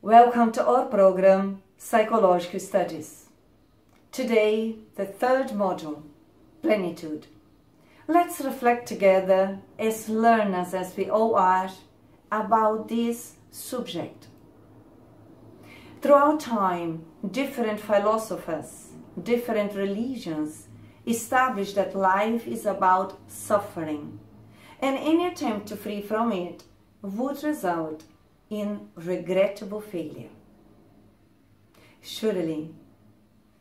Welcome to our program, Psychological Studies. Today, the third module, Plenitude. Let's reflect together, as learners as we all are, about this subject. Throughout time, different philosophers, different religions established that life is about suffering, and any attempt to free from it would result in regrettable failure. Surely,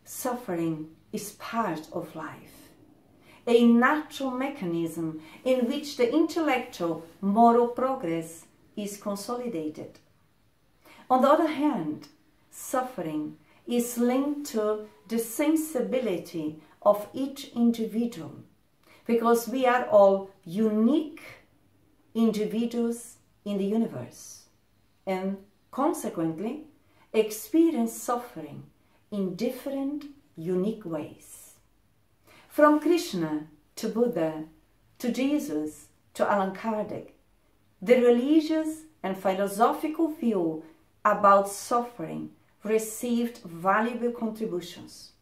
suffering is part of life, a natural mechanism in which the intellectual moral progress is consolidated. On the other hand, suffering is linked to the sensibility of each individual, because we are all unique individuals in the universe, and consequently experience suffering in different, unique ways. From Krishna to Buddha to Jesus to Allan Kardec, the religious and philosophical view about suffering received valuable contributions,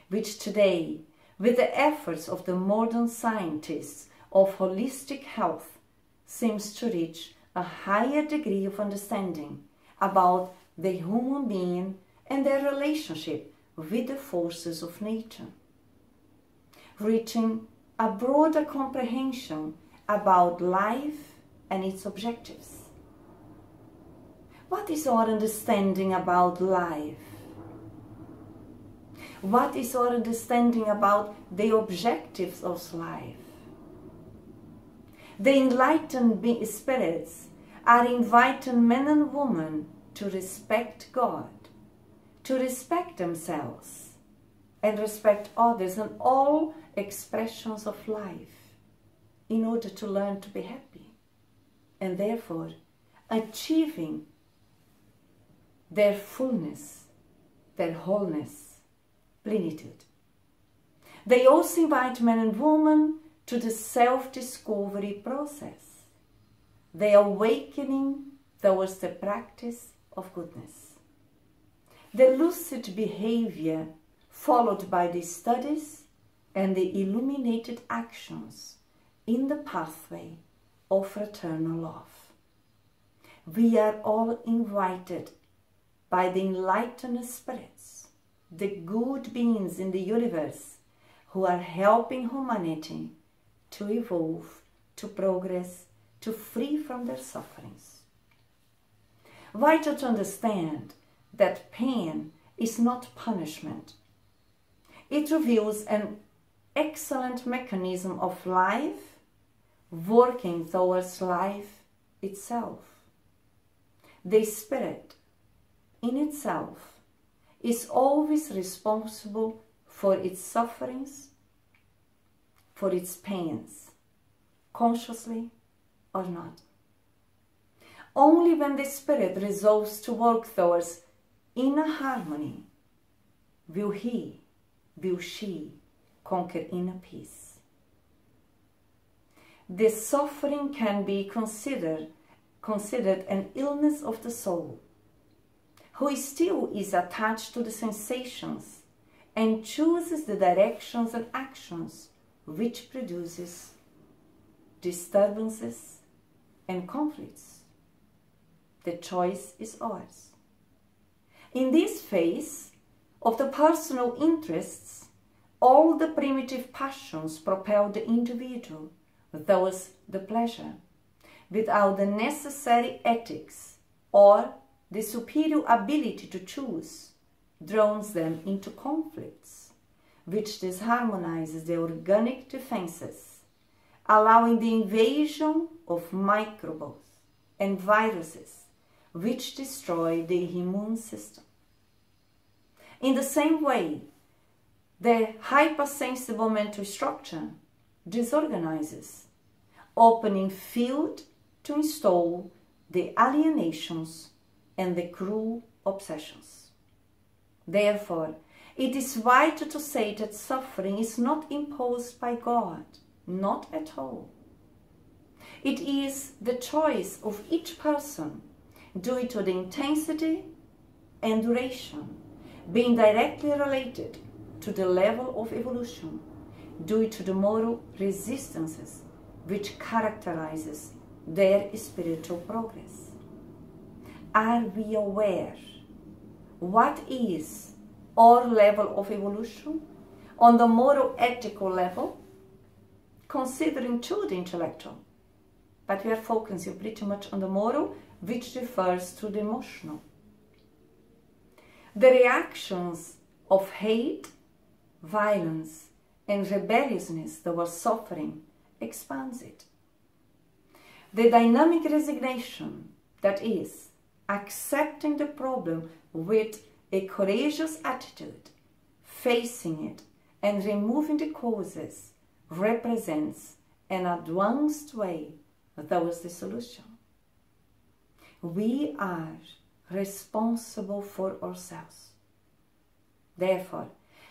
which today, with the efforts of the modern scientists of holistic health, seems to reach a higher degree of understanding about the human being and their relationship with the forces of nature, reaching a broader comprehension about life and its objectives. What is our understanding about life? What is our understanding about the objectives of life? The enlightened spirits are inviting men and women to respect God, to respect themselves, and respect others and all expressions of life, in order to learn to be happy, and therefore achieving their fullness, their wholeness, plenitude. They also invite men and women to the self-discovery process, the awakening towards the practice of goodness, the lucid behavior followed by the studies and the illuminated actions in the pathway of fraternal love. We are all invited by the enlightened spirits, the good beings in the universe who are helping humanity to evolve, to progress, to free from their sufferings. Vital to understand that pain is not punishment. It reveals an excellent mechanism of life working towards life itself. The spirit in itself is always responsible for its sufferings, for its pains, consciously or not. Only when the spirit resolves to work towards inner harmony will he, will she conquer inner peace. The suffering can be considered an illness of the soul, who still is attached to the sensations and chooses the directions and actions which produces disturbances and conflicts. The choice is ours. In this phase of the personal interests, all the primitive passions propel the individual towards the pleasure, without the necessary ethics or the superior ability to choose, draws them into conflicts, which disharmonizes the organic defenses, allowing the invasion of microbes and viruses, which destroy the immune system. In the same way, the hypersensible mental structure disorganizes, opening field to install the alienations and the cruel obsessions. Therefore, it is vital to say that suffering is not imposed by God, not at all. It is the choice of each person due to the intensity and duration, being directly related to the level of evolution due to the moral resistances which characterizes their spiritual progress. Are we aware what is our level of evolution on the moral ethical level, considering too the intellectual, but we are focusing pretty much on the moral, which refers to the emotional. The reactions of hate, violence, and rebelliousness towards suffering expands it. The dynamic resignation, that is, accepting the problem with a courageous attitude, facing it and removing the causes, represents an advanced way towards the solution. We are responsible for ourselves. Therefore,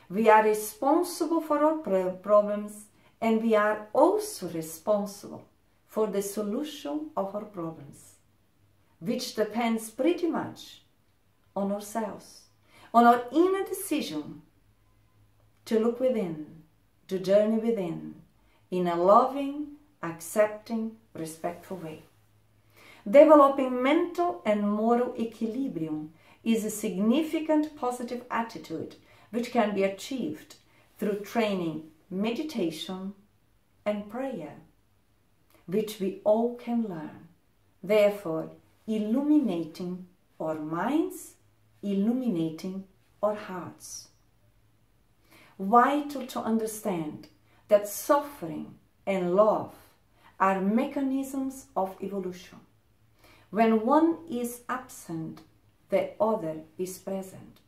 we are responsible for our problems, and we are also responsible for the solution of our problems, which depends pretty much on ourselves, on our inner decision to look within, to journey within, in a loving, accepting, respectful way. Developing mental and moral equilibrium is a significant positive attitude which can be achieved through training, meditation, and prayer, which we all can learn. Therefore, illuminating our minds, illuminating our hearts. Vital to understand that suffering and love are mechanisms of evolution. When one is absent, the other is present.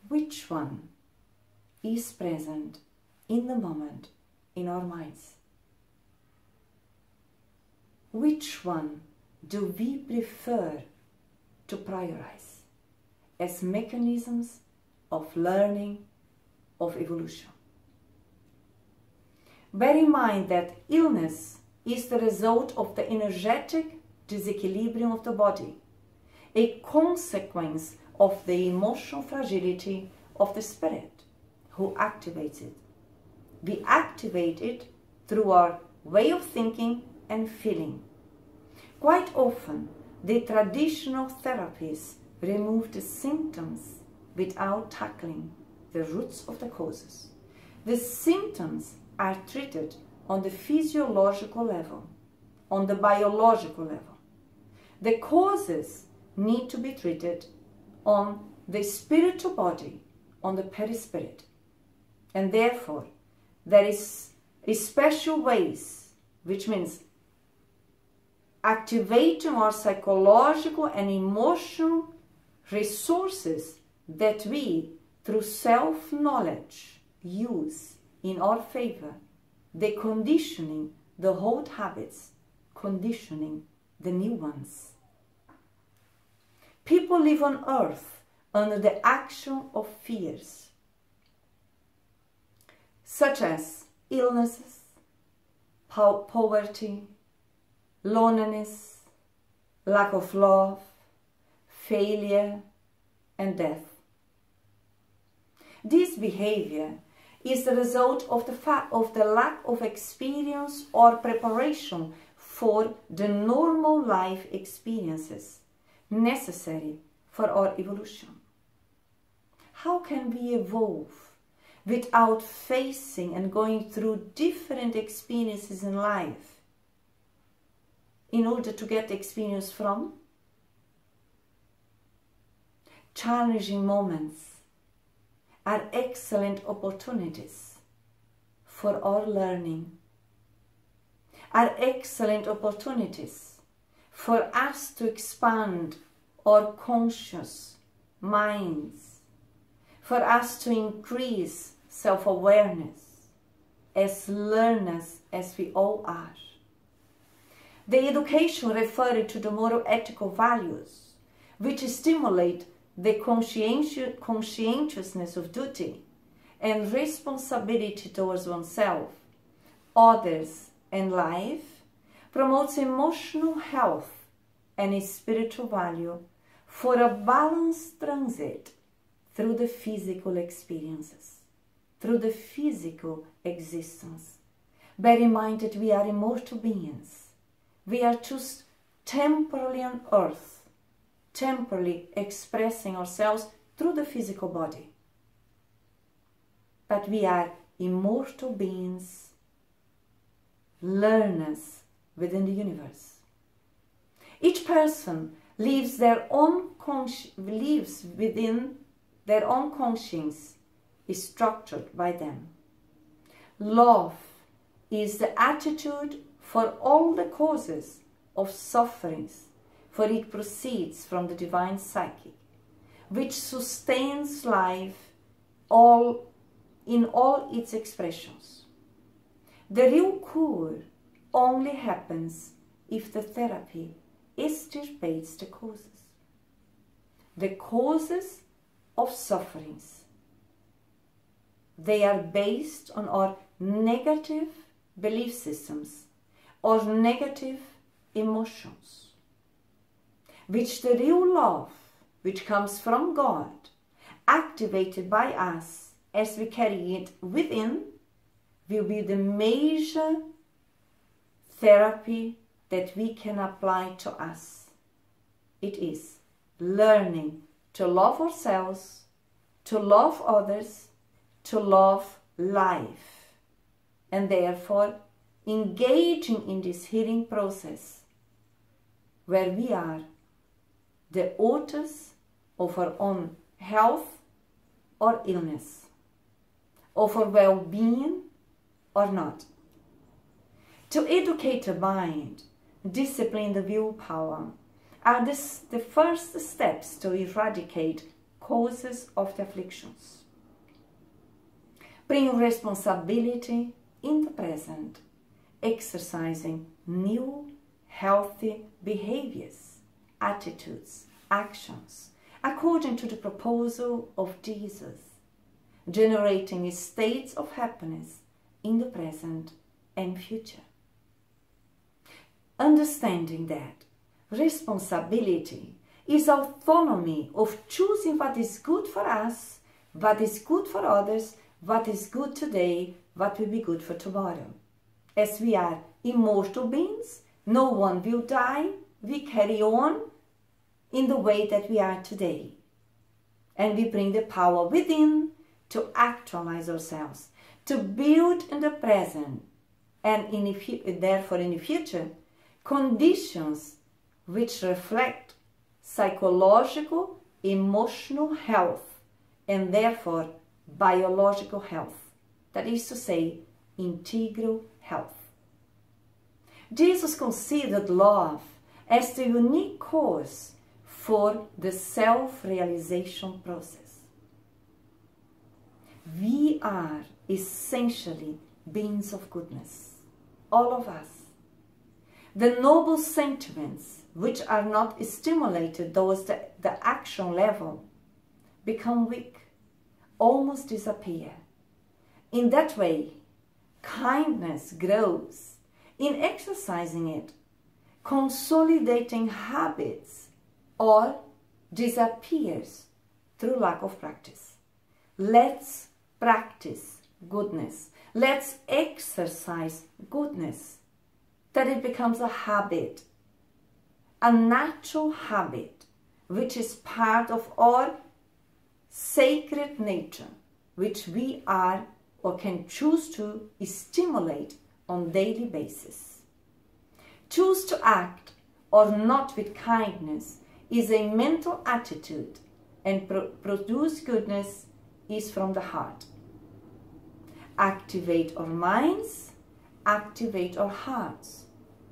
Which one is present in the moment in our minds? Which one do we prefer to prioritize as mechanisms of learning, of evolution? Bear in mind that illness is the result of the energetic disequilibrium of the body, a consequence of the emotional fragility of the spirit who activates it. We activate it through our way of thinking and feeling. Quite often, the traditional therapies remove the symptoms without tackling the roots of the causes. The symptoms are treated on the physiological level, on the biological level. The causes need to be treated on the spiritual body, on the perispirit. And therefore, there is special ways, which means activating our psychological and emotional resources that we, through self-knowledge, use in our favor, the conditioning the old habits, conditioning the new ones. People live on earth under the action of fears, such as illnesses, poverty, loneliness, lack of love, failure, and death. This behavior is the result of the lack of experience or preparation for the normal life experiences necessary for our evolution. How can we evolve without facing and going through different experiences in life in order to get experience from? Challenging moments are excellent opportunities for our learning, are excellent opportunities for us to expand our conscious minds, for us to increase self-awareness as learners as we all are. The education referred to the moral ethical values, which stimulate the conscientiousness of duty and responsibility towards oneself, others, and life, promotes emotional health and spiritual value for a balanced transit through the physical experiences, through the physical existence. Bear in mind that we are immortal beings. We are just temporarily on earth, temporarily expressing ourselves through the physical body. But we are immortal beings, learners within the universe. Each person lives within their own conscience, is structured by them. Love is the attitude for all the causes of sufferings, for it proceeds from the divine psyche, which sustains life in all its expressions. The real cure only happens if the therapy extirpates the causes. The causes of sufferings. They are based on our negative belief systems or negative emotions, which the real love, which comes from God, activated by us as we carry it within, will be the major therapy that we can apply to us. It is learning to love ourselves, to love others, to love life, and therefore engaging in this healing process where we are the authors of our own health or illness, of our well-being or not. To educate the mind, discipline the willpower, are the first steps to eradicate causes of the afflictions. Bring responsibility in the present, exercising new, healthy behaviors, attitudes, actions, according to the proposal of Jesus, generating states of happiness in the present and future. Understanding that responsibility is autonomy of choosing what is good for us, what is good for others, what is good today, what will be good for tomorrow. As we are immortal beings, no one will die, we carry on in the way that we are today. And we bring the power within to actualize ourselves, to build in the present, and therefore in the future, conditions which reflect psychological, emotional health, and therefore biological health. That is to say, integral health. Jesus considered love as the unique cause for the self-realization process. We are essentially beings of goodness, all of us. The noble sentiments which are not stimulated towards the action level become weak, almost disappear. In that way, kindness grows in exercising it, consolidating habits, or disappears through lack of practice. Let's practice goodness. Let's exercise goodness, that it becomes a habit, a natural habit, which is part of our sacred nature, which we are or can choose to stimulate on a daily basis. Choose to act or not with kindness is a mental attitude, and produce goodness is from the heart. Activate our minds, activate our hearts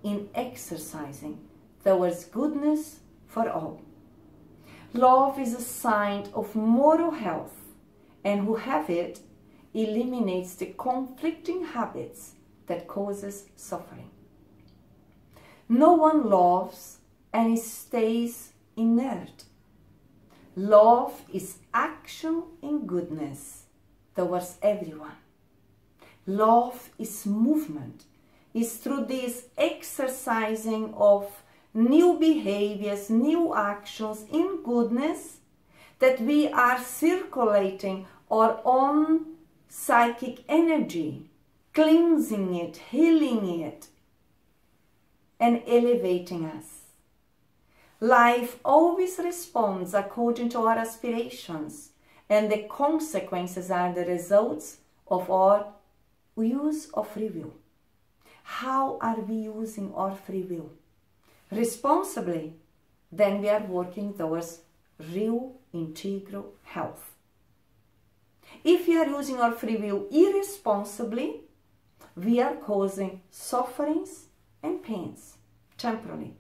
in exercising towards goodness for all. Love is a sign of moral health, and who have it eliminates the conflicting habits that causes suffering. No one loves and stays inert. Love is action in goodness towards everyone. Love is movement, is through this exercising of new behaviors, new actions in goodness, that we are circulating our own psychic energy, cleansing it, healing it, and elevating us. Life always responds according to our aspirations, and the consequences are the results of our use of free will. How are we using our free will? Responsibly, then we are working towards real integral health. If we are using our free will irresponsibly, we are causing sufferings and pains temporarily.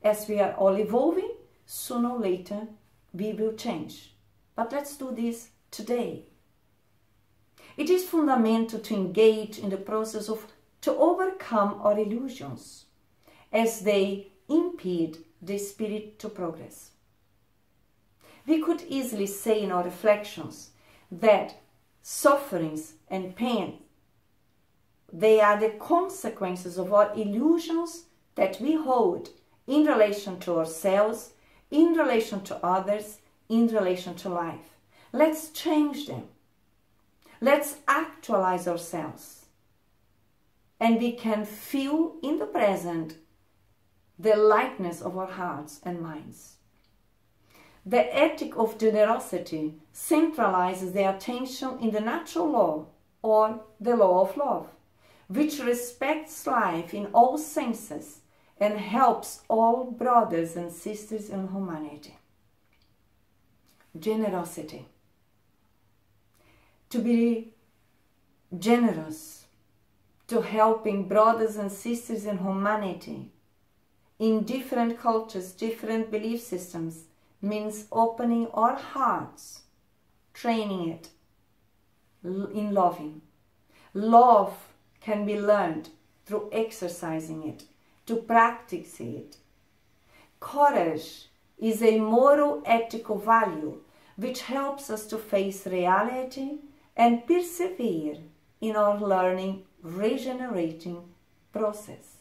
As we are all evolving, sooner or later we will change. But let's do this today. It is fundamental to engage in the process to overcome our illusions, as they impede the spirit to progress. We could easily say in our reflections that sufferings and pain, they are the consequences of our illusions that we hold in relation to ourselves, in relation to others, in relation to life. Let's change them. Let's actualize ourselves. And we can feel in the present the lightness of our hearts and minds. The ethic of generosity centralizes the attention in the natural law, or the law of love, which respects life in all senses and helps all brothers and sisters in humanity. Generosity. To be generous, to helping brothers and sisters in humanity, in different cultures, different belief systems, means opening our hearts, training it in loving. Love can be learned through exercising it, to practice it. Courage is a moral ethical value which helps us to face reality and persevere in our learning, regenerating process.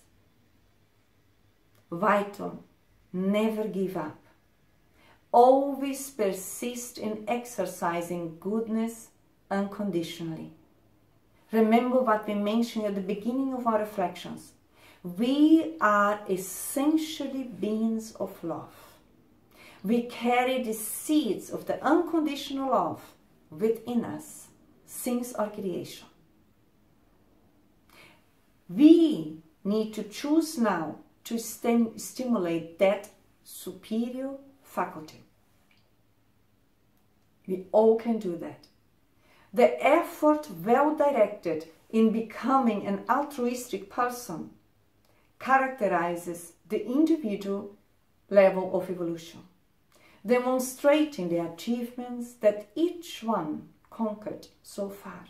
Vital, never give up. Always persist in exercising goodness unconditionally. Remember what we mentioned at the beginning of our reflections. We are essentially beings of love. We carry the seeds of the unconditional love within us since our creation. We need to choose now to stimulate that superior faculty. We all can do that. The effort well directed in becoming an altruistic person characterizes the individual level of evolution, demonstrating the achievements that each one conquered so far.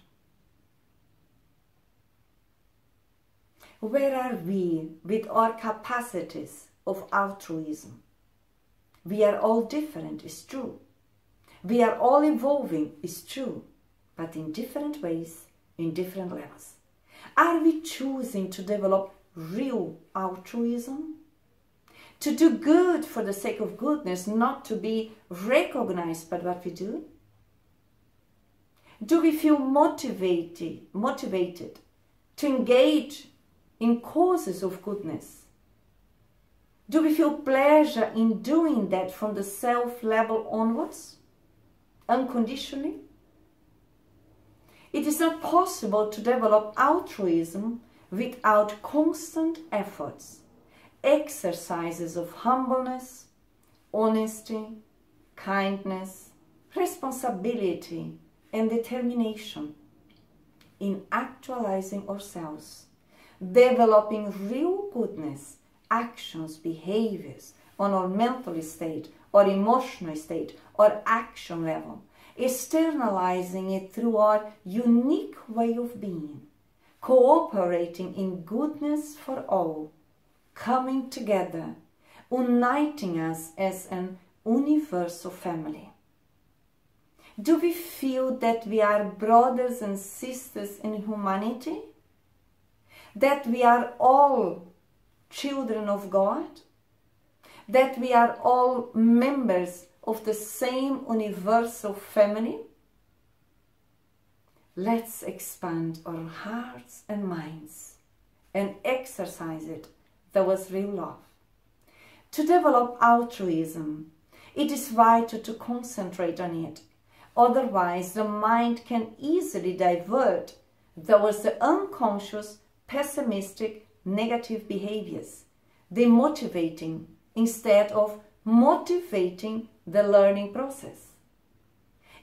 Where are we with our capacities of altruism? We are all different, it's true. We are all evolving, it's true, but in different ways, in different levels. Are we choosing to develop real altruism? To do good for the sake of goodness, not to be recognized by what we do? Do we feel motivated to engage in causes of goodness? Do we feel pleasure in doing that from the self level onwards, unconditionally? It is not possible to develop altruism without constant efforts, exercises of humbleness, honesty, kindness, responsibility, and determination in actualizing ourselves, developing real goodness, actions, behaviors on our mental state, or emotional state, or action level, externalizing it through our unique way of being, cooperating in goodness for all, coming together, uniting us as an universal family. Do we feel that we are brothers and sisters in humanity? That we are all children of God? that we are all members of the same universal family? Let's expand our hearts and minds and exercise it towards real love. To develop altruism, it is vital to concentrate on it. Otherwise, the mind can easily divert towards the unconscious, pessimistic, negative behaviors, demotivating instead of motivating the learning process.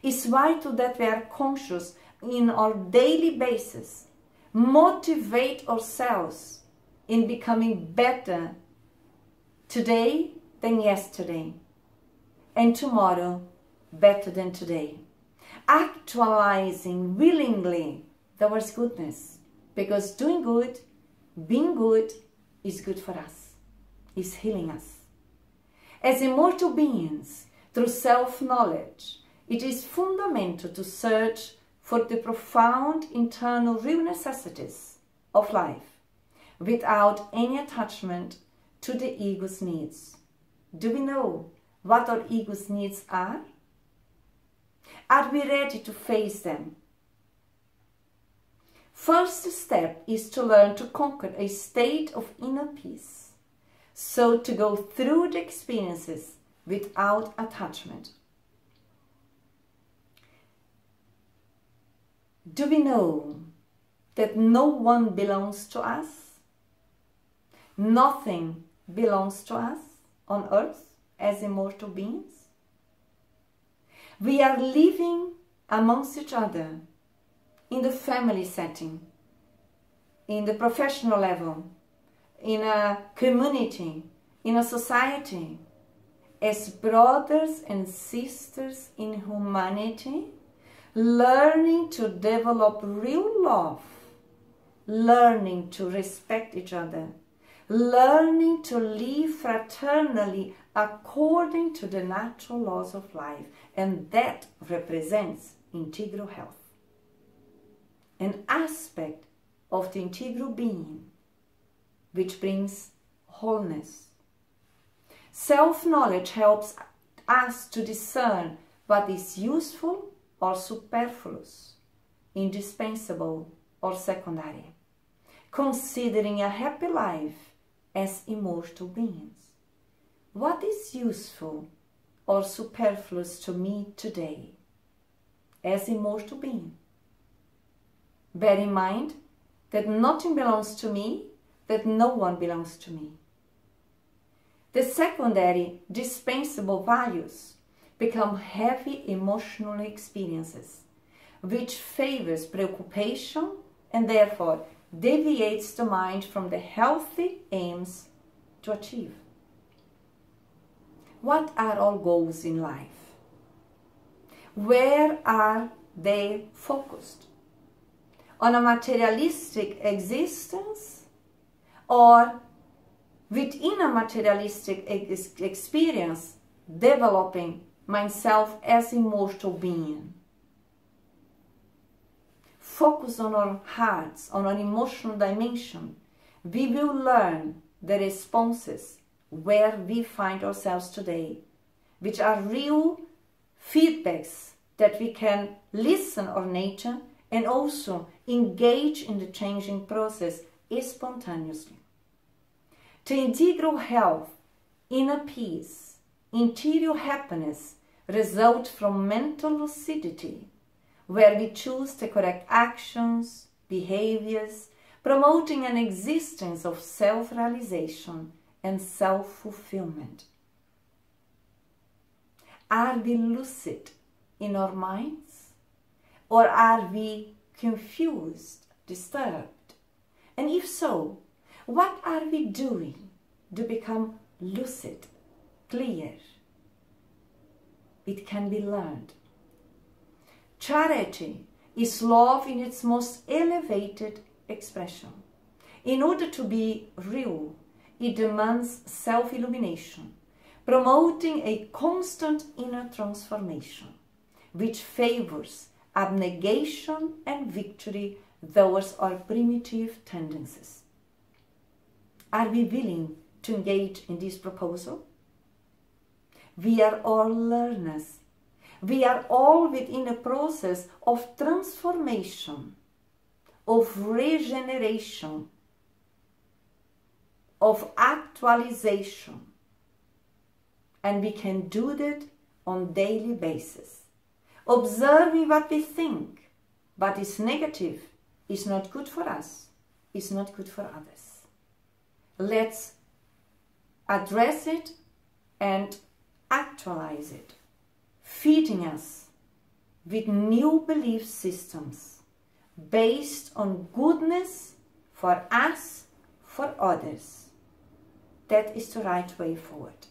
It's vital that we are conscious in our daily basis, motivate ourselves in becoming better today than yesterday, and tomorrow better than today. Actualizing willingly towards goodness, because doing good, being good, is good for us, is healing us. As immortal beings, through self-knowledge, it is fundamental to search for the profound internal real necessities of life, without any attachment to the ego's needs. Do we know what our ego's needs are? Are we ready to face them? First step is to learn to conquer a state of inner peace, so to go through the experiences without attachment. Do we know that no one belongs to us? Nothing belongs to us on earth as immortal beings? We are living amongst each other in the family setting, in the professional level, in a community, in a society, as brothers and sisters in humanity, learning to develop real love, learning to respect each other, learning to live fraternally according to the natural laws of life, and that represents integral health. An aspect of the integral being which brings wholeness. Self-knowledge helps us to discern what is useful or superfluous, indispensable or secondary, considering a happy life as immortal beings. What is useful or superfluous to me today as immortal being? Bear in mind that nothing belongs to me, that no one belongs to me. The secondary, dispensable values become heavy emotional experiences, which favors preoccupation and therefore deviates the mind from the healthy aims to achieve. What are our goals in life? Where are they focused? On a materialistic existence, or within a materialistic experience, developing myself as immortal being? Focus on our hearts, on our emotional dimension. We will learn the responses where we find ourselves today, which are real feedbacks that we can listen our nature and also engage in the changing process spontaneously. To integral health, inner peace, interior happiness result from mental lucidity, where we choose the correct actions, behaviors, promoting an existence of self-realization and self-fulfillment. Are we lucid in our minds? Or are we confused, disturbed? And if so, what are we doing to become lucid, clear? It can be learned. Charity is love in its most elevated expression. In order to be real, it demands self-illumination, promoting a constant inner transformation, which favors abnegation and victory towards our primitive tendencies. Are we willing to engage in this proposal? We are all learners. We are all within a process of transformation, of regeneration, of actualization. And we can do that on a daily basis. Observing what we think, what is negative, is not good for us, is not good for others. Let's address it and actualize it, feeding us with new belief systems based on goodness for us, for others. That is the right way forward.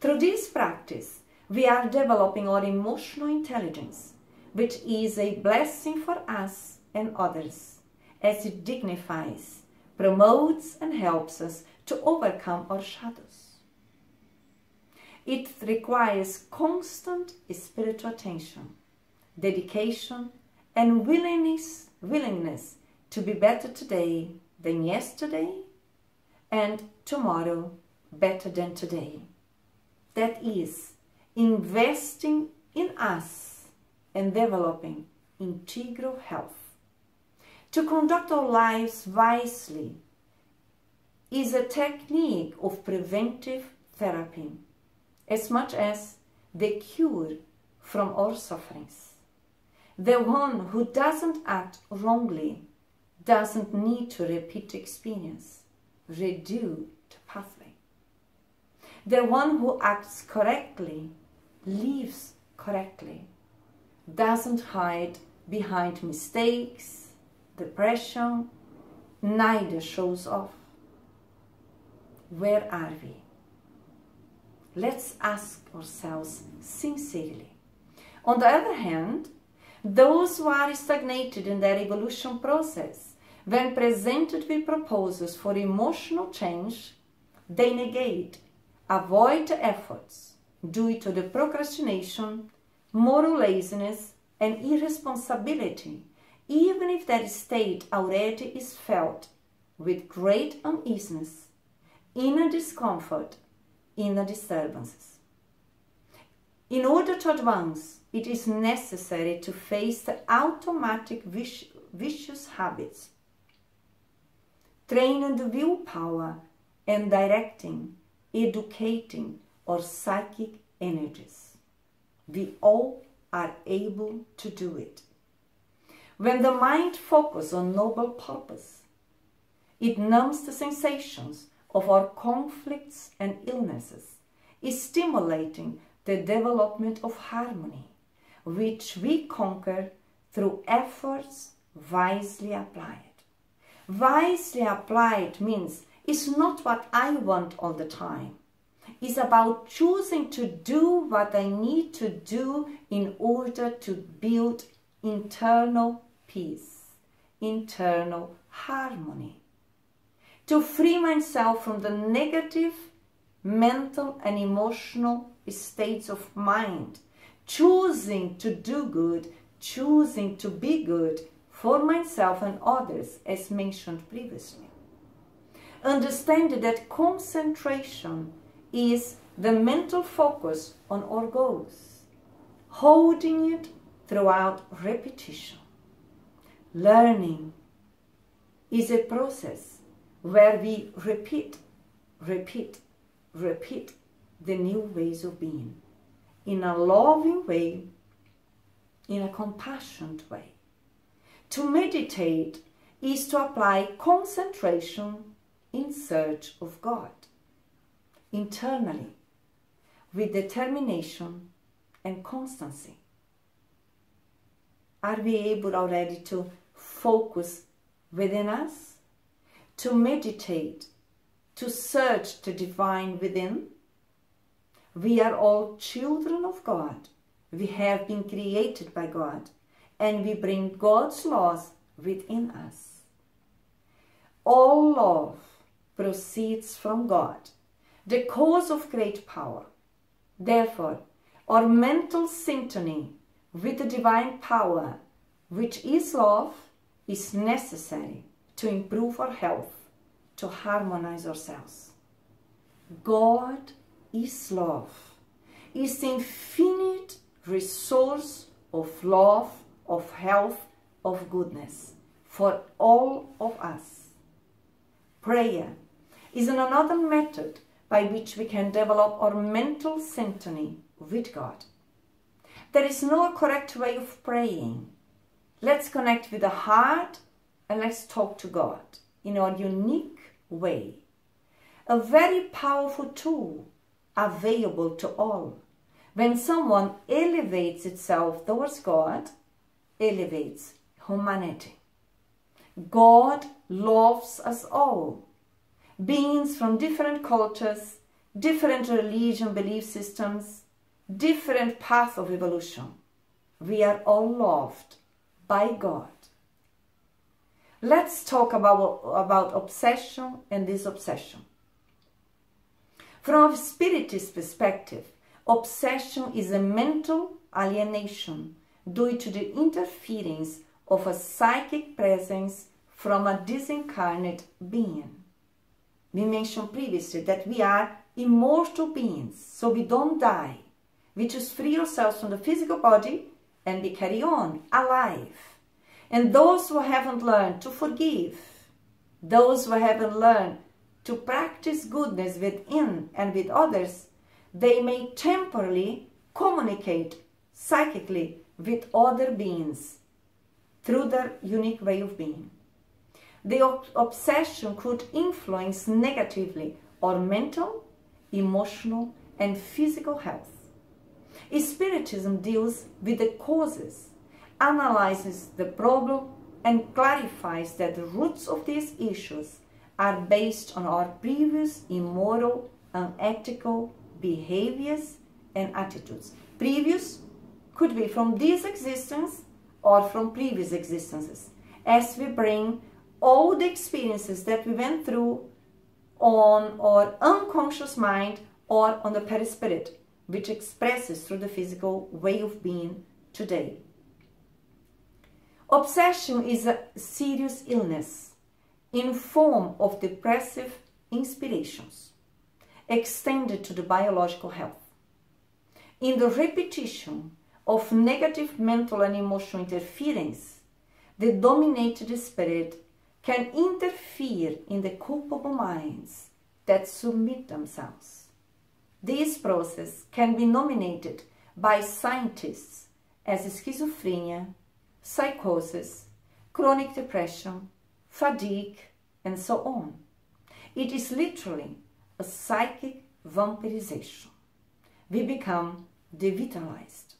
Through this practice, we are developing our emotional intelligence, which is a blessing for us and others, as it dignifies, promotes and helps us to overcome our shadows. It requires constant spiritual attention, dedication, and willingness to be better today than yesterday, and tomorrow better than today. That is, investing in us and developing integral health. To conduct our lives wisely is a technique of preventive therapy, as much as the cure from our sufferings. The one who doesn't act wrongly doesn't need to repeat the experience, redo the pathway. The one who acts correctly, lives correctly, doesn't hide behind mistakes, depression, neither shows off. Where are we? Let's ask ourselves sincerely. On the other hand, those who are stagnated in their evolution process, when presented with proposals for emotional change, they negate, avoid the efforts due to the procrastination, moral laziness, and irresponsibility, even if that state already is felt with great uneasiness, inner discomfort, inner disturbances. In order to advance, it is necessary to face the automatic vicious habits, training the willpower and directing, educating our psychic energies. We all are able to do it. When the mind focuses on noble purpose, it numbs the sensations of our conflicts and illnesses, is stimulating the development of harmony, which we conquer through efforts wisely applied. Wisely applied means it's not what I want all the time. It's about choosing to do what I need to do in order to build internal peace, internal harmony. To free myself from the negative mental and emotional states of mind, choosing to do good, choosing to be good for myself and others, as mentioned previously. Understand that concentration is the mental focus on our goals, holding it throughout repetition. Learning is a process where we repeat the new ways of being, in a loving way, in a compassionate way. To meditate is to apply concentration in search of God, internally, with determination and constancy. Are we able already to focus within us, to meditate, to search the divine within? We are all children of God. We have been created by God, and we bring God's laws within us. All love proceeds from God, the cause of great power. Therefore, our mental synchrony with the divine power, which is love, is necessary to improve our health, to harmonize ourselves. God is love. is the infinite resource of love, of health, of goodness for all of us. Prayer is another method by which we can develop our mental synchrony with God. There is no correct way of praying. Let's connect with the heart and let's talk to God in our unique way. A very powerful tool available to all. When someone elevates itself towards God, elevates humanity. God loves us all. Beings from different cultures, different religion belief systems, different paths of evolution. We are all loved by God. Let's talk about obsession and disobsession. From a Spiritist perspective, obsession is a mental alienation due to the interference of a psychic presence from a disincarnate being. We mentioned previously that we are immortal beings, so we don't die. We just free ourselves from the physical body and we carry on alive. And those who haven't learned to forgive, those who haven't learned to practice goodness within and with others, they may temporarily communicate psychically with other beings through their unique way of being. The obsession could influence negatively our mental, emotional, and physical health. Spiritism deals with the causes, analyzes the problem, and clarifies that the roots of these issues are based on our previous immoral, unethical behaviors and attitudes. Previous could be from this existence or from previous existences, as we bring all the experiences that we went through on our unconscious mind or on the perispirit, which expresses through the physical way of being today. Obsession is a serious illness in form of depressive inspirations, extended to the biological health. In the repetition of negative mental and emotional interference, the dominated spirit can interfere in the culpable minds that submit themselves. This process can be nominated by scientists as schizophrenia, psychosis, chronic depression, fatigue, and so on. It is literally a psychic vampirization. We become devitalized.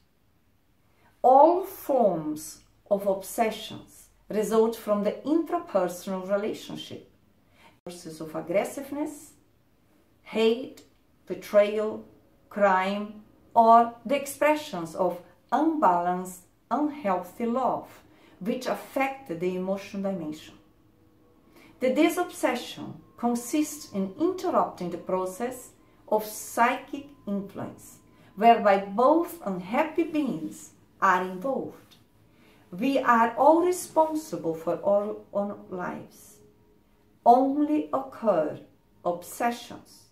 All forms of obsessions result from the intrapersonal relationship. Sources of aggressiveness, hate, betrayal, crime, or the expressions of unbalanced, unhealthy love, which affect the emotional dimension. The disobsession consists in interrupting the process of psychic influence, whereby both unhappy beings are involved. We are all responsible for our own lives. Only occur obsessions,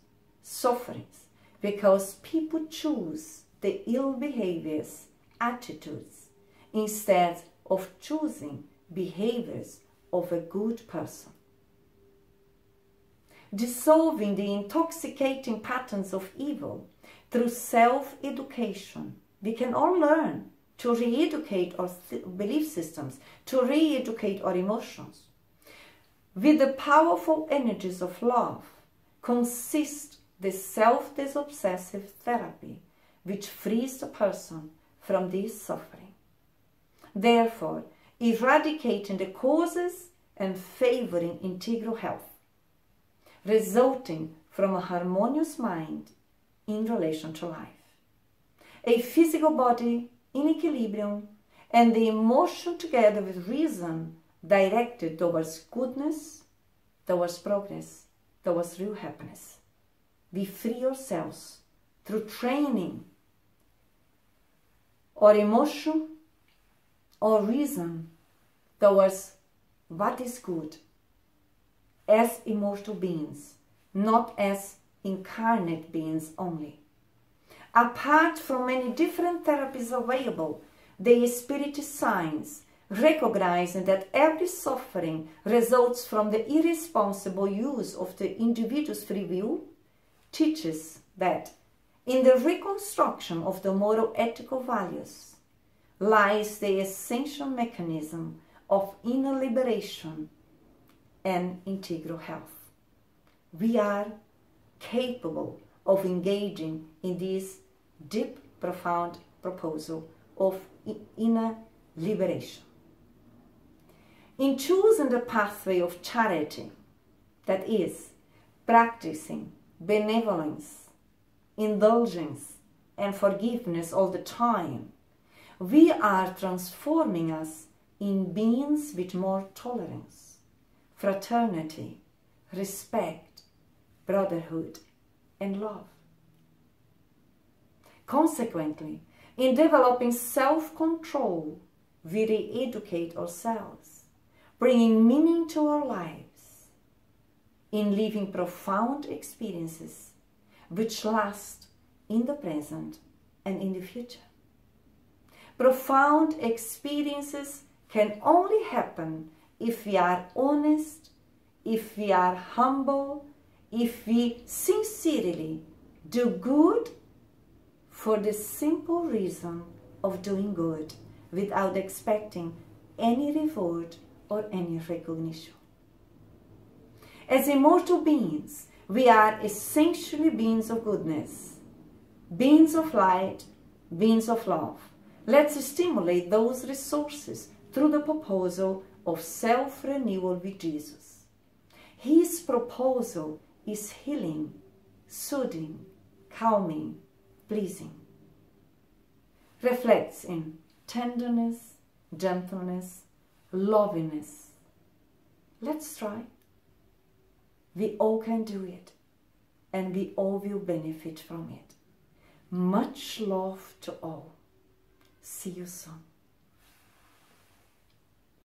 sufferings, because people choose the ill behaviors, attitudes, instead of choosing behaviors of a good person. Dissolving the intoxicating patterns of evil through self-education, we can all learn to re-educate our belief systems, to re-educate our emotions. With the powerful energies of love consists the self-disobsessive therapy, which frees the person from this suffering. Therefore, eradicating the causes and favoring integral health, resulting from a harmonious mind in relation to life. A physical body in equilibrium and the emotion together with reason directed towards goodness, towards progress, towards real happiness. We free ourselves through training or emotion or reason towards what is good as immortal beings, not as incarnate beings only. Apart from many different therapies available, the Spiritist Science, recognizing that every suffering results from the irresponsible use of the individual's free will, teaches that in the reconstruction of the moral ethical values lies the essential mechanism of inner liberation and integral health. We are capable of engaging in this deep, profound proposal of inner liberation. In choosing the pathway of charity, that is, practicing benevolence, indulgence, and forgiveness all the time, we are transforming us in beings with more tolerance, fraternity, respect, brotherhood, and love. Consequently, in developing self-control, we re-educate ourselves, bringing meaning to our lives, in living profound experiences which last in the present and in the future. Profound experiences can only happen if we are honest, if we are humble, if we sincerely do good for the simple reason of doing good without expecting any reward or any recognition. As immortal beings, we are essentially beings of goodness, beings of light, beings of love. Let's stimulate those resources through the proposal of self-renewal with Jesus. His proposal is healing, soothing, calming, pleasing. Reflects in tenderness, gentleness, loveliness. Let's try. We all can do it, and we all will benefit from it. Much love to all. See you soon.